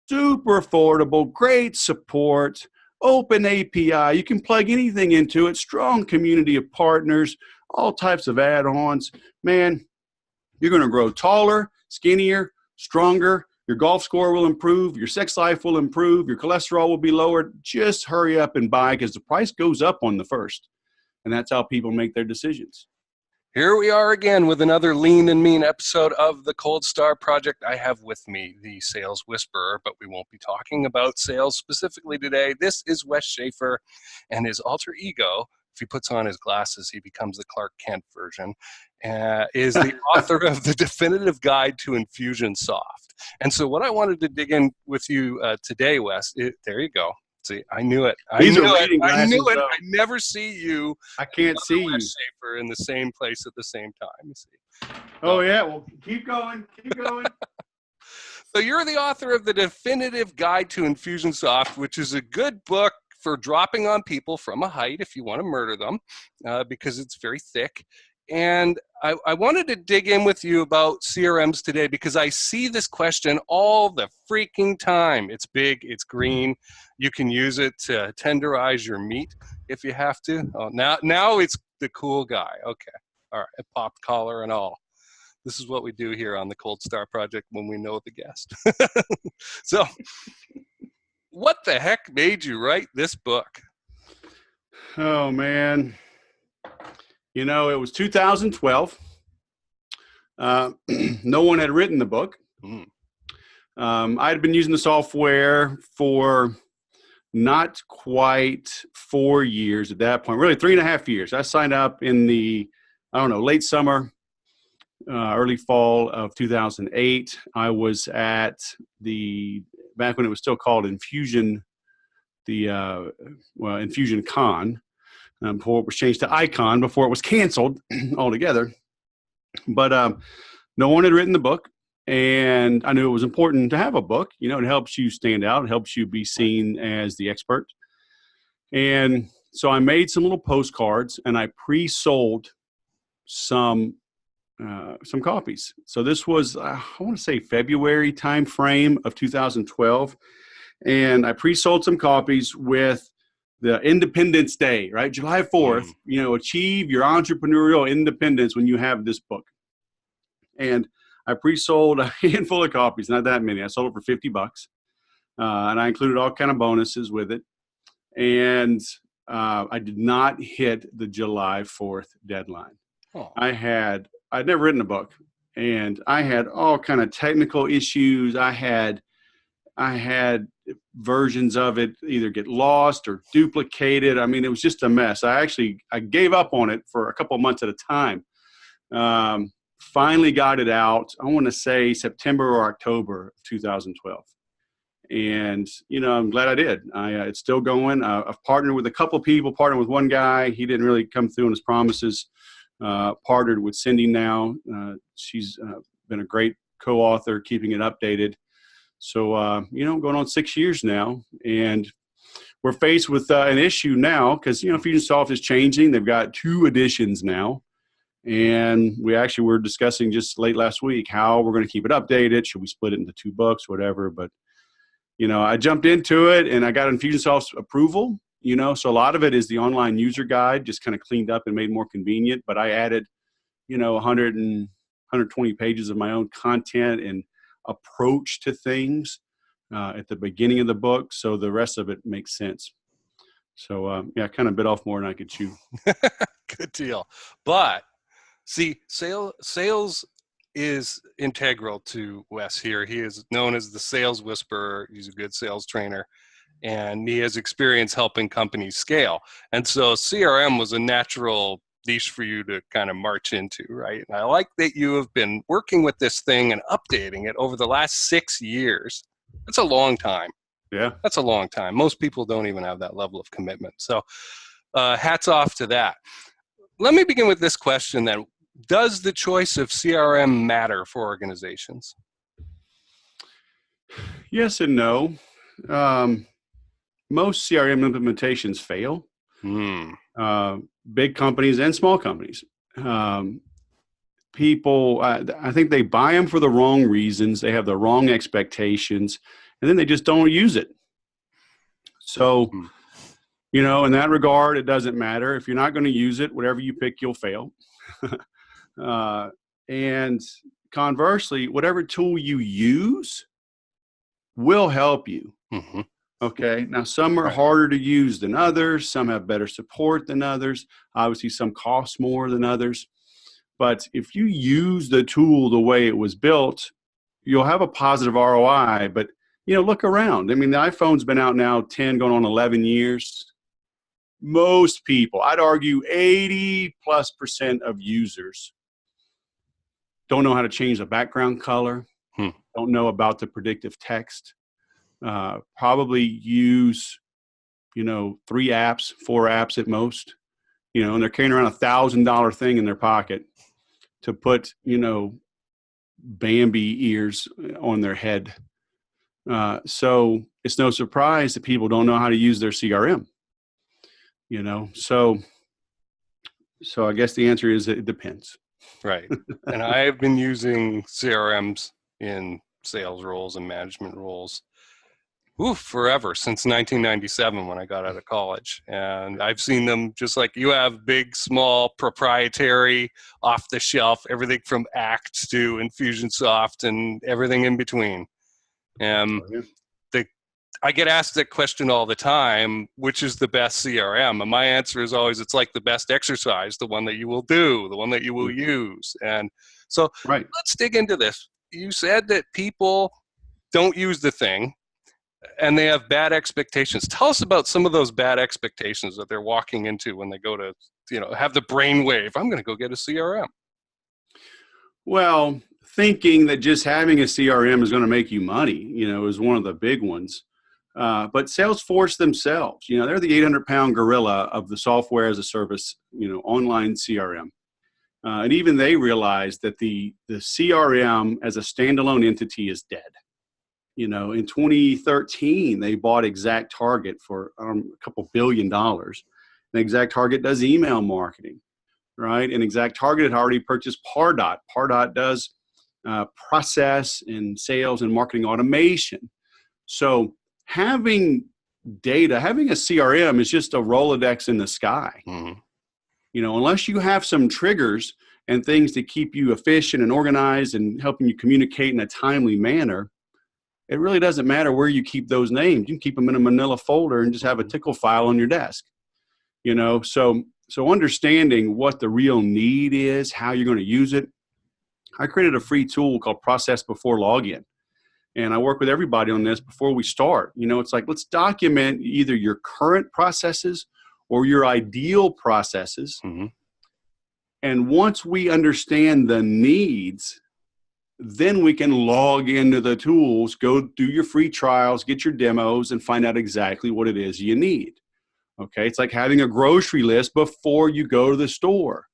super affordable, great support, open API. You can plug anything into it, strong community of partners, all types of add-ons. Man, you're going to grow taller, skinnier, stronger. Your golf score will improve. Your sex life will improve. Your cholesterol will be lowered. Just hurry up and buy because the price goes up on the first. And that's how people make their decisions. Here we are again with another lean and mean episode of the Cold Star Project. I have with me the sales whisperer, but we won't be talking about sales specifically today. This is Wes Schaeffer, and his alter ego, if he puts on his glasses, he becomes the Clark Kent version, is the author of the definitive guide to Infusionsoft. And so what I wanted to dig in with you today, Wes, there you go. See, I knew it. I knew it. I never see you. I can't see you. Schaeffer in the same place at the same time. You see. Oh, yeah. Well, keep going. Keep going. So you're the author of the definitive guide to Infusionsoft, which is a good book for dropping on people from a height if you want to murder them, because it's very thick. And I wanted to dig in with you about CRMs today because I see this question all the freaking time. It's big, it's green. You can use it to tenderize your meat if you have to. Oh, now it's the cool guy. Okay, all right, popped collar and all. This is what we do here on the Cold Star Project when we know the guest. So, what the heck made you write this book? Oh, man. You know, it was 2012. No one had written the book. I had been using the software for not quite 4 years at that point, really 3.5 years. I signed up in the, late summer, early fall of 2008. I was at back when it was still called Infusion, Infusion Con. Before it was changed to Icon, before it was canceled altogether. But no one had written the book, and I knew it was important to have a book. You know, it helps you stand out. It helps you be seen as the expert. And so I made some little postcards, and I pre-sold some copies. So this was, I want to say, February time frame of 2012. And I pre-sold some copies with the Independence Day, right? July 4th, achieve your entrepreneurial independence when you have this book. And I pre-sold a handful of copies, not that many. I sold it for $50. And I included all kind of bonuses with it. And I did not hit the July 4th deadline. Oh. I'd never written a book, and I had all kind of technical issues. I had versions of it either get lost or duplicated. I mean, it was just a mess. I gave up on it for a couple of months at a time. Finally got it out, I want to say September or October of 2012. And, I'm glad I did. It's still going. I've partnered with a couple of people, partnered with one guy. He didn't really come through on his promises. Partnered with Cindy now. She's been a great co-author, keeping it updated. So, going on 6 years now, and we're faced with an issue now because, Infusionsoft is changing. They've got 2 editions now, and we actually were discussing just late last week how we're going to keep it updated. Should we split it into 2 books, whatever? But, I jumped into it, and I got Infusionsoft's approval, so a lot of it is the online user guide, just kind of cleaned up and made more convenient. But I added, 120 pages of my own content and approach to things at the beginning of the book, so the rest of it makes sense. So I kind of bit off more than I could chew. Good deal. But see, sales is integral to Wes here. He is known as the sales whisperer. He's a good sales trainer, and he has experience helping companies scale. And so CRM was a natural niche for you to kind of march into, right? And I like that you have been working with this thing and updating it over the last 6 years. That's a long time. Yeah. That's a long time. Most people don't even have that level of commitment. So hats off to that. Let me begin with this question then. Does the choice of CRM matter for organizations? Yes and no. Most CRM implementations fail. Big companies and small companies. People, I think they buy them for the wrong reasons. They have the wrong expectations, and then they just don't use it. So, in that regard, it doesn't matter. If you're not going to use it, whatever you pick, you'll fail. And conversely, whatever tool you use will help you. Mm-hmm. Okay. Now, some are harder to use than others. Some have better support than others. Obviously, some cost more than others. But if you use the tool the way it was built, you'll have a positive ROI. But, look around. I mean, the iPhone's been out now 10, going on 11 years. Most people, I'd argue 80+% of users don't know how to change the background color, don't know about the predictive text, probably use, 3 apps, 4 apps at most, and they're carrying around $1,000 thing in their pocket to put, Bambi ears on their head. So it's no surprise that people don't know how to use their CRM, so I guess the answer is it depends. Right. And I've been using CRMs in sales roles and management roles forever, since 1997 when I got out of college. And I've seen them just like you have, big, small, proprietary, off the shelf, everything from Act to Infusionsoft and everything in between. I get asked that question all the time, which is the best CRM? And my answer is always, it's like the best exercise, the one that you will do, the one that you will use. And so let's dig into this. You said that people don't use the thing and they have bad expectations. Tell us about some of those bad expectations that they're walking into when they go to, have the brainwave. I'm going to go get a CRM. Well, thinking that just having a CRM is going to make you money, is one of the big ones. But Salesforce themselves, they're the 800-pound gorilla of the software as a service, online CRM. And even they realize that the CRM as a standalone entity is dead. In 2013, they bought ExactTarget for a couple $2 billion. And ExactTarget does email marketing, right? And ExactTarget had already purchased Pardot. Pardot does process and sales and marketing automation. So having data, having a CRM is just a Rolodex in the sky. Mm-hmm. Unless you have some triggers and things to keep you efficient and organized and helping you communicate in a timely manner, it really doesn't matter where you keep those names. You can keep them in a manila folder and just have a tickle file on your desk. So understanding what the real need is, how you're going to use it. I created a free tool called Process Before Login. And I work with everybody on this before we start. It's like, let's document either your current processes or your ideal processes. Mm-hmm. And once we understand the needs, then we can log into the tools, go do your free trials, get your demos, and find out exactly what it is you need. Okay, it's like having a grocery list before you go to the store.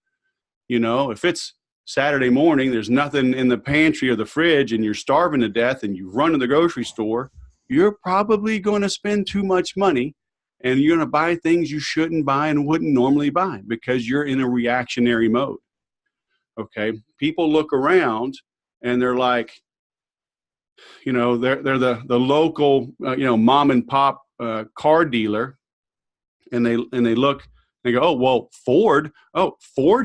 If it's Saturday morning, there's nothing in the pantry or the fridge and you're starving to death and you run to the grocery store, you're probably going to spend too much money and you're going to buy things you shouldn't buy and wouldn't normally buy because you're in a reactionary mode. Okay. People look around and they're like, they're the local, mom and pop car dealer. And they look, they go, oh, well, Ford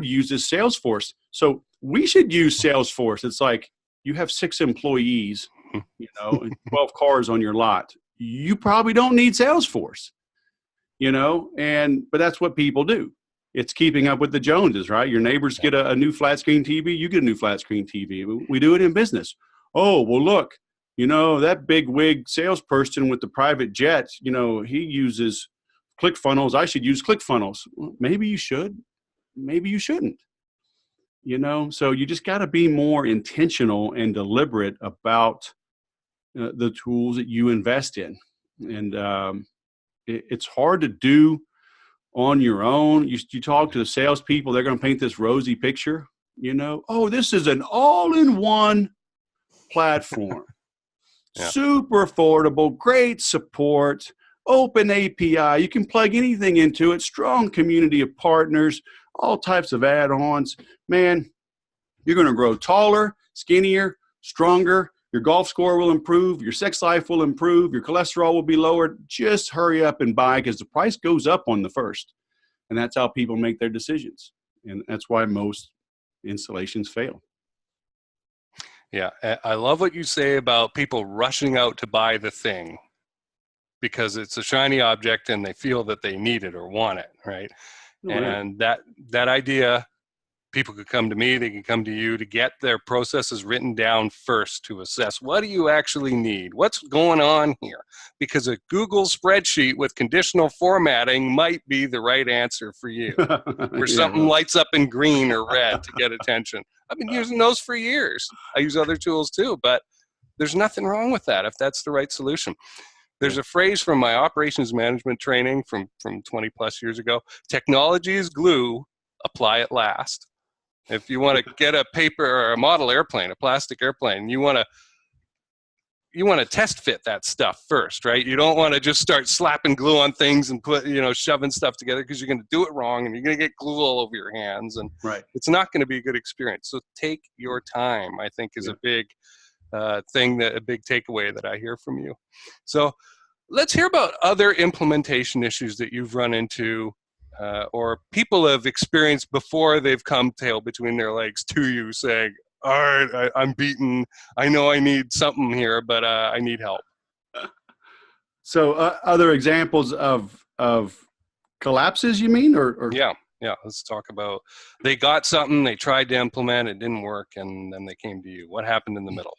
uses Salesforce. So we should use Salesforce. It's like you have 6 employees, and 12 cars on your lot. You probably don't need Salesforce, but that's what people do. It's keeping up with the Joneses, right? Your neighbors get a new flat screen TV. You get a new flat screen TV. We do it in business. Oh, well, look, that big wig salesperson with the private jet, he uses ClickFunnels. I should use ClickFunnels. Well, maybe you should. Maybe you shouldn't. So you just got to be more intentional and deliberate about the tools that you invest in. And it's hard to do on your own. You talk to the salespeople, they're going to paint this rosy picture, oh, this is an all-in-one platform. Super affordable, great support, open API. You can plug anything into it, strong community of partners, all types of add-ons. Man, you're going to grow taller, skinnier, stronger, your golf score will improve, your sex life will improve, your cholesterol will be lowered. Just hurry up and buy because the price goes up on the first. And that's how people make their decisions. And that's why most installations fail. Yeah, I love what you say about people rushing out to buy the thing because it's a shiny object and they feel that they need it or want it, right? Right. And that idea, people could come to me, they can come to you to get their processes written down first to assess what do you actually need? What's going on here? Because a Google spreadsheet with conditional formatting might be the right answer for you. Where something lights up in green or red to get attention. I've been using those for years. I use other tools too, but there's nothing wrong with that if that's the right solution. There's a phrase from my operations management training from 20 plus years ago: technology is glue, apply it last. If you want to get a paper or a model airplane, a plastic airplane, you want to test fit that stuff first, right? You don't want to just start slapping glue on things and shoving stuff together because you're going to do it wrong and you're going to get glue all over your hands, and it's not going to be a good experience. So take your time, I think, is a big thing, a big takeaway that I hear from you. So let's hear about other implementation issues that you've run into or people have experienced before they've come tail between their legs to you saying, all right, I'm beaten. I know I need something here, but I need help. So other examples of collapses, you mean? Or Yeah. Let's talk about, they got something, they tried to implement, it didn't work, and then they came to you. What happened in the middle?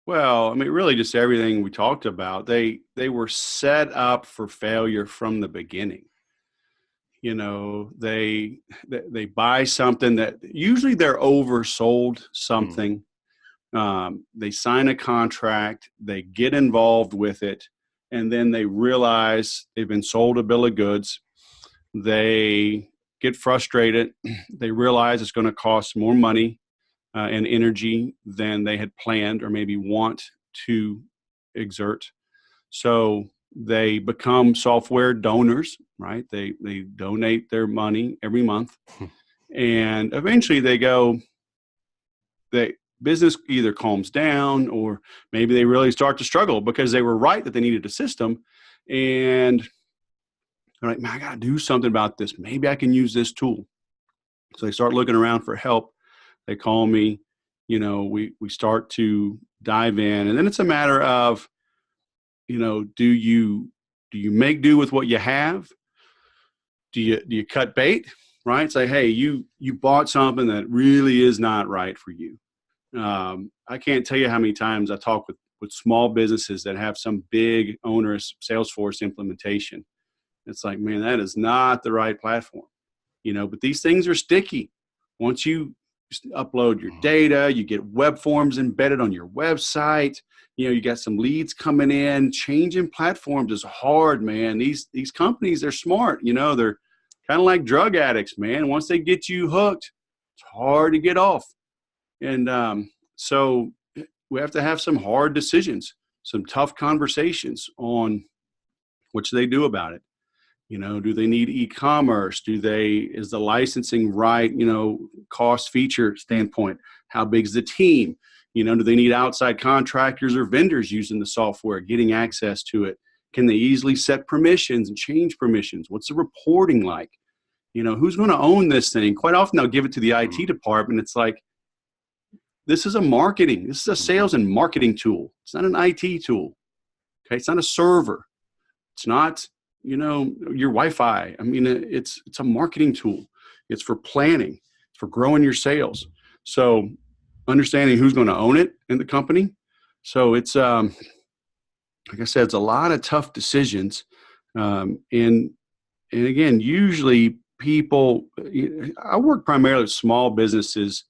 Well, I mean, really just everything we talked about. They were set up for failure from the beginning. They buy something that usually they're oversold something. They sign a contract, they get involved with it, and then they realize they've been sold a bill of goods. They get frustrated. They realize it's going to cost more money and energy than they had planned or maybe want to exert. So they become software donors, right? They donate their money every month. And eventually business either calms down or maybe they really start to struggle because they were right that they needed a system. And they're like, man, I got to do something about this. Maybe I can use this tool. So they start looking around for help. They call me, we start to dive in. And then it's a matter of, do you make do with what you have? Do you cut bait, right? Say, hey, you bought something that really is not right for you. I can't tell you how many times I talk with small businesses that have some big onerous Salesforce implementation. It's like, man, that is not the right platform, but these things are sticky. Once you upload your data, you get web forms embedded on your website, you got some leads coming in. Changing platforms is hard, man. These companies, they're smart, they're kind of like drug addicts, man. Once they get you hooked, it's hard to get off. And so we have to have some hard decisions, some tough conversations on what should they do about it. Do they need e-commerce? Is the licensing right? Cost feature standpoint, how big is the team? Do they need outside contractors or vendors using the software, getting access to it? Can they easily set permissions and change permissions? What's the reporting like? Who's going to own this thing? Quite often they'll give it to the IT department. It's like, this is a sales and marketing tool. It's not an IT tool. Okay. It's not a server. It's not, your Wi-Fi. I mean, it's a marketing tool. It's for planning. It's for growing your sales. So understanding who's going to own it in the company. So it's, like I said, it's a lot of tough decisions. And again, usually people, I work primarily with small businesses,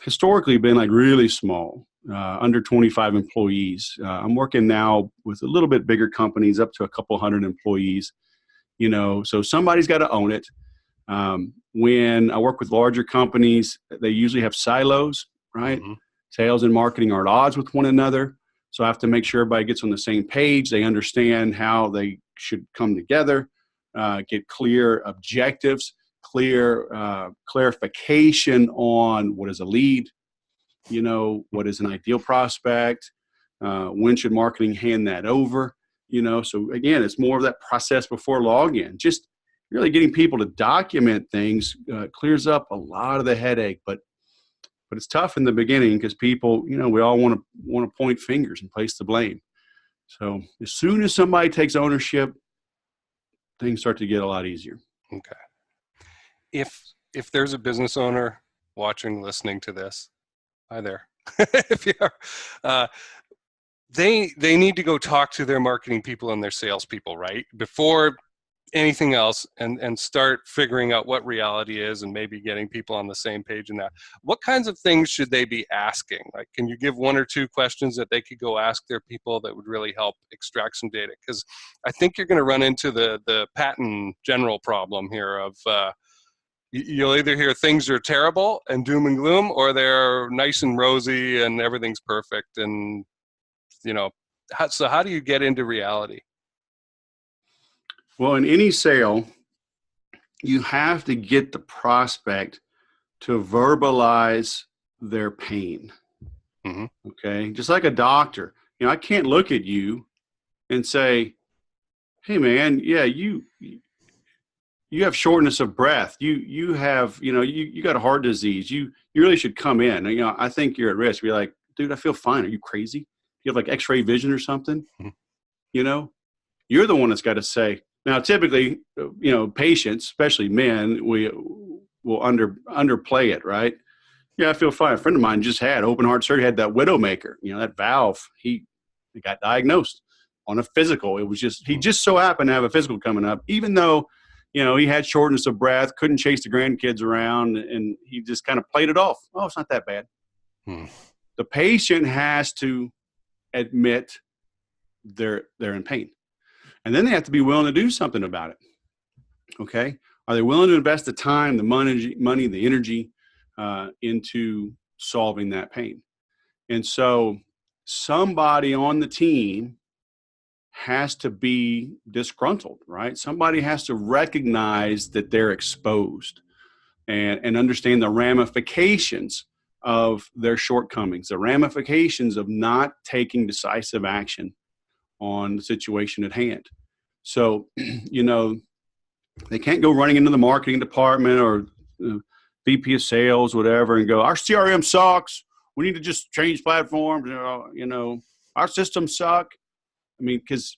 historically been like really small, under 25 employees. I'm working now with a little bit bigger companies up to a couple hundred employees, so somebody's got to own it. When I work with larger companies, they usually have silos, right? Mm-hmm. Sales and marketing are at odds with one another. So I have to make sure everybody gets on the same page. They understand how they should come together, get clear objectives, clear clarification on what is a lead, what is an ideal prospect? When should marketing hand that over? So again, it's more of that process before login. Just really getting people to document things clears up a lot of the headache, but it's tough in the beginning because people, we all want to point fingers and place the blame. So as soon as somebody takes ownership, things start to get a lot easier. Okay. If there's a business owner watching, listening to this, hi there. If you are, they need to go talk to their marketing people and their salespeople, right? Before anything else, and start figuring out what reality is and maybe getting people on the same page in that. What kinds of things should they be asking? Like, can you give one or two questions that they could go ask their people that would really help extract some data? Because I think you're going to run into the patent general problem here of you'll either hear things are terrible and doom and gloom, or they're nice and rosy and everything's perfect. And, so how do you get into reality? Well, in any sale, you have to get the prospect to verbalize their pain. Mm-hmm. Okay. Just like a doctor, I can't look at you and say, hey man, yeah, you have shortness of breath. You have, you got a heart disease. You really should come in. I think you're at risk. Be like, dude, I feel fine. Are you crazy? You have like x-ray vision or something? Mm-hmm. You're the one that's got to say. Now, typically, patients, especially men, we will underplay it, right? Yeah, I feel fine. A friend of mine just had open heart surgery, had that widowmaker, that valve. He got diagnosed on a physical. It was he just so happened to have a physical coming up, even though, he had shortness of breath, couldn't chase the grandkids around, and he just kind of played it off. Oh, it's not that bad. The patient has to admit they're in pain. And then they have to be willing to do something about it. Okay. Are they willing to invest the time, the money, the energy into solving that pain? And so somebody on the team has to be disgruntled, right? Somebody has to recognize that they're exposed and understand the ramifications of their shortcomings, the ramifications of not taking decisive action on the situation at hand. So, they can't go running into the marketing department or VP of sales, whatever, and go, our CRM sucks. We need to just change platforms. Our systems suck. I mean, because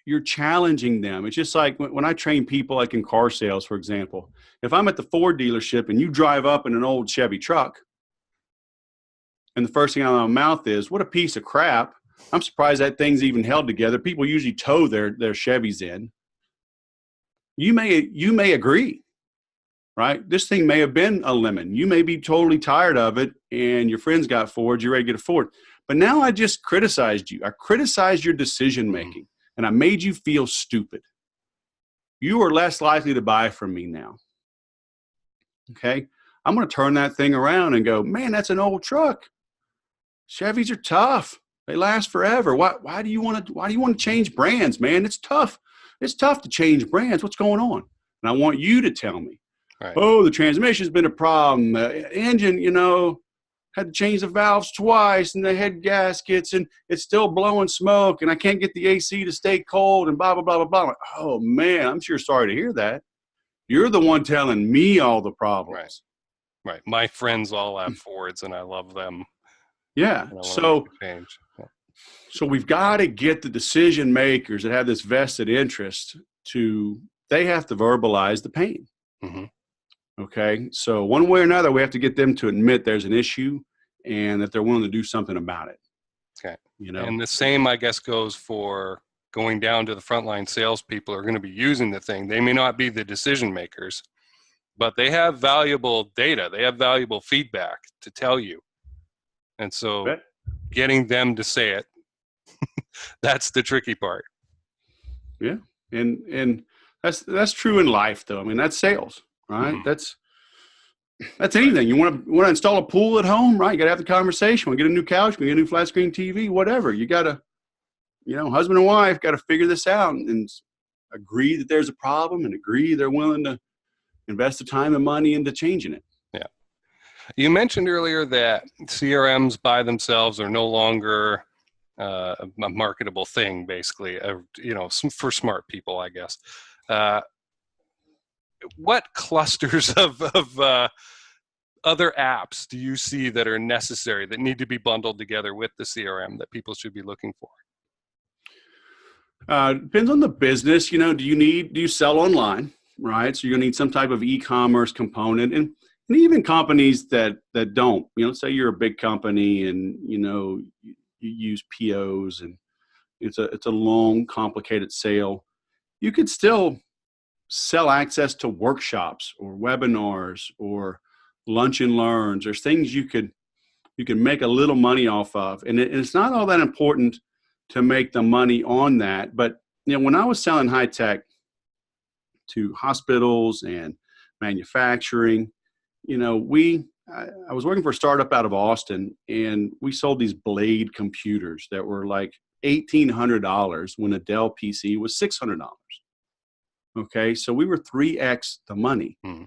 you're challenging them. It's just like when I train people, like in car sales, for example, if I'm at the Ford dealership and you drive up in an old Chevy truck, and the first thing out of my mouth is, what a piece of crap. I'm surprised that thing's even held together. People usually tow their Chevys in. You may agree, right? This thing may have been a lemon. You may be totally tired of it, and your friends got Ford. You're ready to get a Ford. But now I just criticized you. I criticized your decision making, and I made you feel stupid. You are less likely to buy from me now. Okay? I'm going to turn that thing around and go, man, that's an old truck. Chevys are tough. They last forever. Why do you want to change brands, man? It's tough. It's tough to change brands. What's going on? And I want you to tell me. Right. Oh, the transmission's been a problem. The engine, had to change the valves twice and the head gaskets, and it's still blowing smoke, and I can't get the AC to stay cold, and blah, blah, blah, blah, blah. Like, oh, man, I'm sure sorry to hear that. You're the one telling me all the problems. Right. My friends all have Fords, and I love them. Yeah. So we've got to get the decision makers that have this vested interest they have to verbalize the pain. Mm-hmm. Okay. So one way or another, we have to get them to admit there's an issue and that they're willing to do something about it. Okay. And the same, I guess, goes for going down to the frontline salespeople who are going to be using the thing. They may not be the decision makers, but they have valuable data. They have valuable feedback to tell you. And so getting them to say it, that's the tricky part. Yeah. And that's true in life, though. I mean, that's sales, right? Mm-hmm. That's anything. You want to install a pool at home, right? You got to have the conversation. We get a new couch, we get a new flat screen TV, whatever. You got to, husband and wife got to figure this out and agree that there's a problem and agree they're willing to invest the time and money into changing it. Yeah. You mentioned earlier that CRMs by themselves are no longer a marketable thing, basically, for smart people, I guess. What clusters of other apps do you see that are necessary, that need to be bundled together with the CRM, that people should be looking for? Depends on the business. Do you sell online, right? So you're gonna need some type of e-commerce component, and even companies that don't. Say you're a big company and you use POs and it's a long, complicated sale. You could still sell access to workshops or webinars or lunch and learns. There's things you can make a little money off of, and it's not all that important to make the money on that. But when I was selling high tech to hospitals and manufacturing, I was working for a startup out of Austin, and we sold these Blade computers that were like $1,800 when a Dell PC was $600. Okay, so we were 3x the money. Mm-hmm.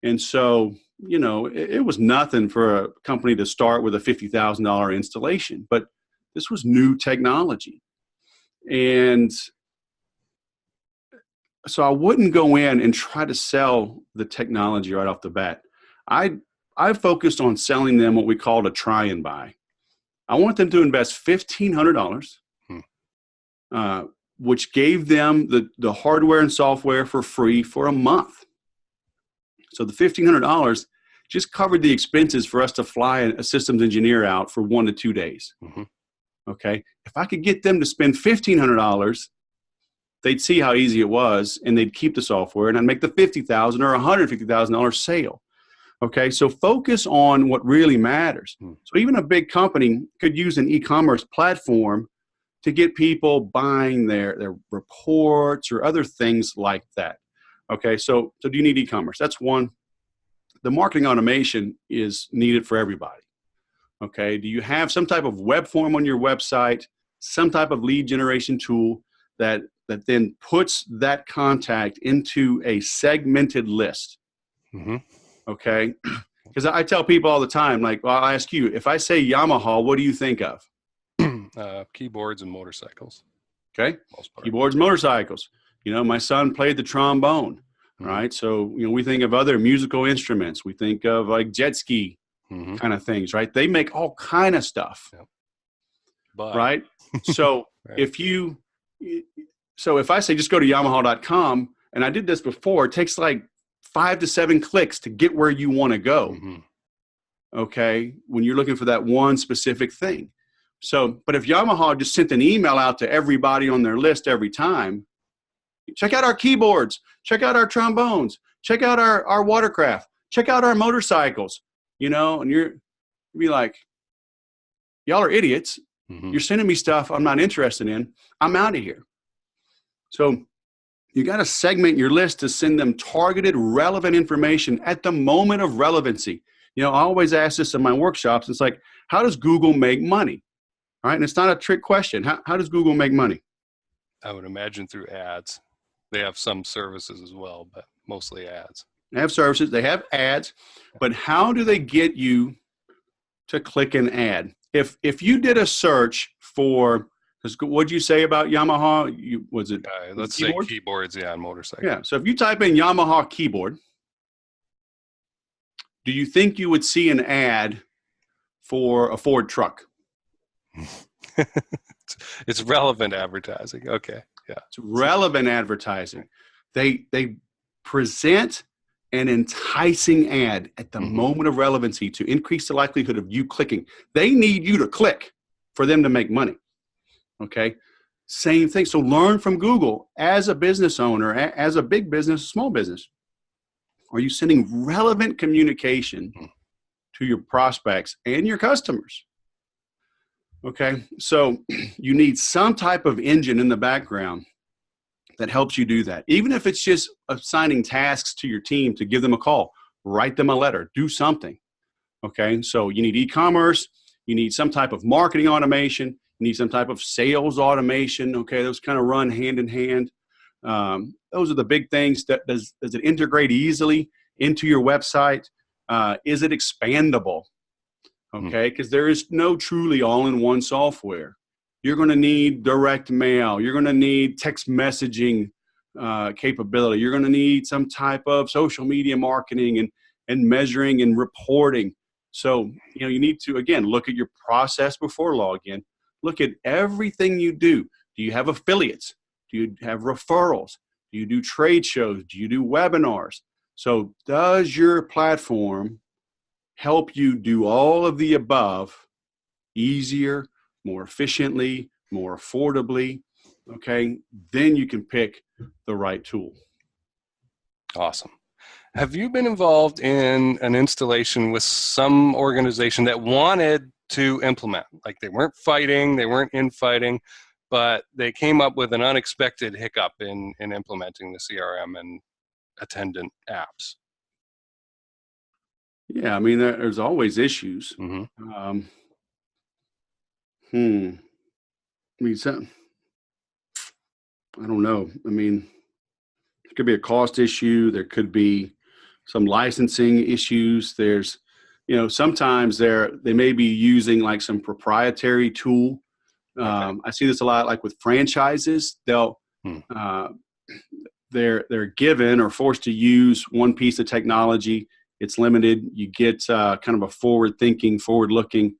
And so, it was nothing for a company to start with a $50,000 installation, but this was new technology. And so I wouldn't go in and try to sell the technology right off the bat. I focused on selling them what we called a try and buy. I want them to invest $1,500, which gave them the hardware and software for free for a month. So the $1,500 just covered the expenses for us to fly a systems engineer out for 1 to 2 days. Mm-hmm. Okay. If I could get them to spend $1,500, they'd see how easy it was, and they'd keep the software, and I'd make the $50,000 or $150,000 sale. Okay. So focus on what really matters. So even a big company could use an e-commerce platform to get people buying their reports or other things like that. Okay, so do you need e-commerce? That's one. The marketing automation is needed for everybody. Okay, do you have some type of web form on your website, some type of lead generation tool that then puts that contact into a segmented list? Mm-hmm. Okay, because I tell people all the time, like, well, I'll ask you, if I say Yamaha, what do you think of? Keyboards and motorcycles. Okay, keyboards, motorcycles. My son played the trombone, right? So, we think of other musical instruments. We think of like jet ski kind of things, right? They make all kind of stuff, right? So right. if I say just go to Yamaha.com, and I did this before, it takes like 5 to 7 clicks to get where you want to go. Mm-hmm. Okay, when you're looking for that one specific thing. So, but if Yamaha just sent an email out to everybody on their list every time, check out our keyboards, check out our trombones, check out our watercraft, check out our motorcycles, and you'd be like, y'all are idiots. Mm-hmm. You're sending me stuff I'm not interested in. I'm out of here. So you got to segment your list to send them targeted, relevant information at the moment of relevancy. I always ask this in my workshops. It's like, how does Google make money? All right. And it's not a trick question. How does Google make money? I would imagine through ads. They have some services as well, but mostly ads. They have services, they have ads, but how do they get you to click an ad? If you did a search for, what'd you say about Yamaha? Let's keyboard? Say keyboards, and motorcycles. Yeah, so if you type in Yamaha keyboard, do you think you would see an ad for a Ford truck? It's relevant advertising. Okay. Yeah. It's relevant advertising. They present an enticing ad at the moment of relevancy to increase the likelihood of you clicking. They need you to click for them to make money. Okay. Same thing. So learn from Google as a business owner, as a big business, small business. Are you sending relevant communication to your prospects and your customers? Okay, so you need some type of engine in the background that helps you do that. Even if it's just assigning tasks to your team to give them a call, write them a letter, do something. Okay, so you need e-commerce, you need some type of marketing automation, you need some type of sales automation. Okay, those kind of run hand in hand. Those are the big things. Does it integrate easily into your website? Is it expandable? Okay, because there is no truly all-in-one software. You're going to need direct mail. You're going to need text messaging capability. You're going to need some type of social media marketing and measuring and reporting. So, you need to, again, look at your process before login. Look at everything you do. Do you have affiliates? Do you have referrals? Do you do trade shows? Do you do webinars? So does your platform help you do all of the above easier, more efficiently, more affordably? Okay, then you can pick the right tool. Awesome. Have you been involved in an installation with some organization that wanted to implement? Like they weren't fighting, they weren't infighting, but they came up with an unexpected hiccup in implementing the CRM and attendant apps. Yeah, I mean, there's always issues. Mm-hmm. I mean, I don't know. I mean, it could be a cost issue. There could be some licensing issues. There's, sometimes they may be using like some proprietary tool. Okay. I see this a lot, like with franchises. They're given or forced to use one piece of technology. It's limited. You get kind of a forward-thinking, forward-looking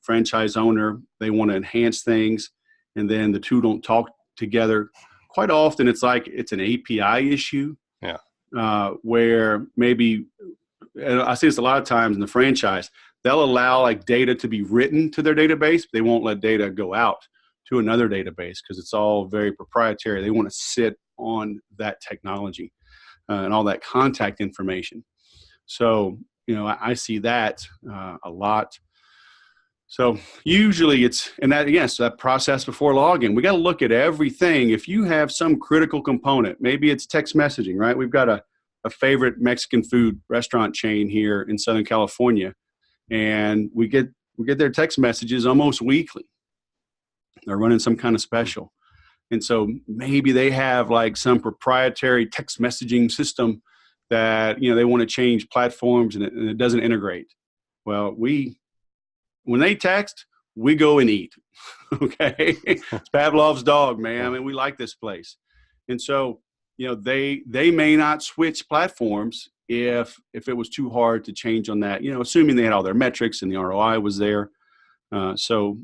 franchise owner. They want to enhance things, and then the two don't talk together. Quite often, it's like it's an API issue. Yeah. Where maybe, and I see this a lot of times in the franchise, they'll allow like data to be written to their database, but they won't let data go out to another database because it's all very proprietary. They want to sit on that technology and all that contact information. So, I see that a lot. So usually so that process before login, we got to look at everything. If you have some critical component, maybe it's text messaging, right? We've got a favorite Mexican food restaurant chain here in Southern California, and we get their text messages almost weekly. They're running some kind of special. And so maybe they have like some proprietary text messaging system that, they want to change platforms and it doesn't integrate. Well, when they text, we go and eat. Okay. It's Pavlov's dog, man. I mean, we like this place. And so, they may not switch platforms if it was too hard to change on that, assuming they had all their metrics and the ROI was there. So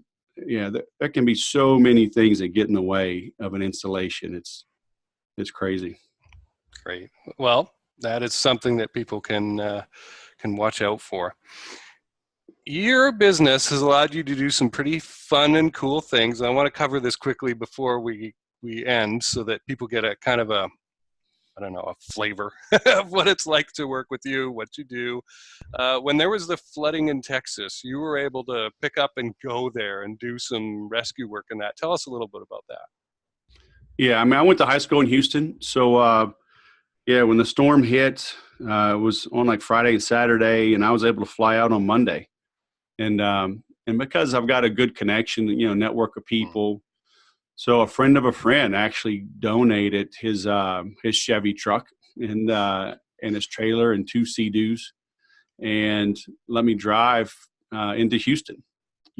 yeah, there can be so many things that get in the way of an installation. It's crazy. Great. Well, that is something that people can watch out for. Your business has allowed you to do some pretty fun and cool things. I want to cover this quickly before we end so that people get a kind of a flavor of what it's like to work with you, what you do. When there was the flooding in Texas, you were able to pick up and go there and do some rescue work in that. Tell us a little bit about that. Yeah, I mean, I went to high school in Houston. So, when the storm hit, it was on like Friday and Saturday, and I was able to fly out on Monday. And because I've got a good connection, network of people, so a friend of a friend actually donated his Chevy truck and his trailer and 2 Sea-Doos and let me drive into Houston.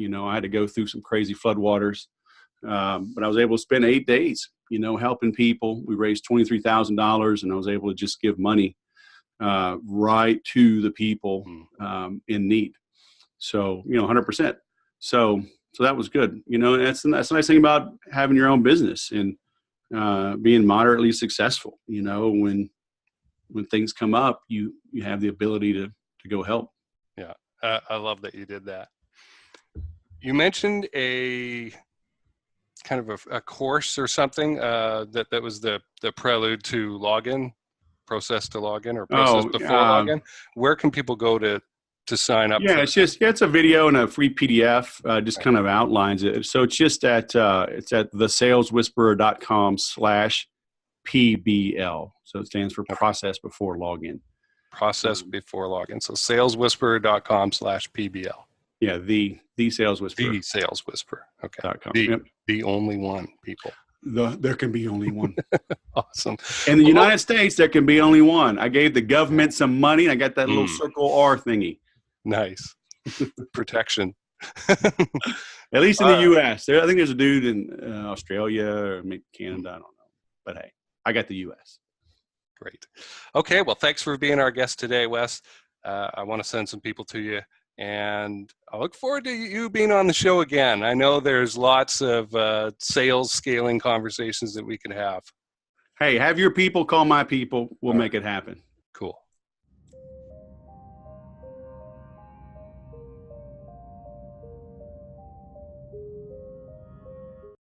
I had to go through some crazy floodwaters, but I was able to spend 8 days, helping people. We raised $23,000, and I was able to just give money right to the people in need. So, 100%. So that was good. That's the nice thing about having your own business and being moderately successful. When things come up, you have the ability to go help. Yeah, I love that you did that. You mentioned a kind of a course or something that was the prelude to login, process to login, or process before login. Where can people go to sign up? Yeah, it's a video and a free PDF. Just kind of outlines it. So it's just at thesaleswhisperer.com/PBL. So it stands for process before login. Process before login. So saleswhisperer.com/PBL. Yeah, the Sales Whisperer. The Sales Whisperer. Okay. .com. The only one, people. There can be only one. Awesome. In the United States, there can be only one. I gave the government some money, and I got that little circle R thingy. Nice. Protection. At least in the U.S. I think there's a dude in Australia or maybe Canada. I don't know. But hey, I got the U.S. Great. Okay, well, thanks for being our guest today, Wes. I want to send some people to you, and I look forward to you being on the show again. I know there's lots of sales scaling conversations that we can have. Hey, have your people call my people. We'll make it happen.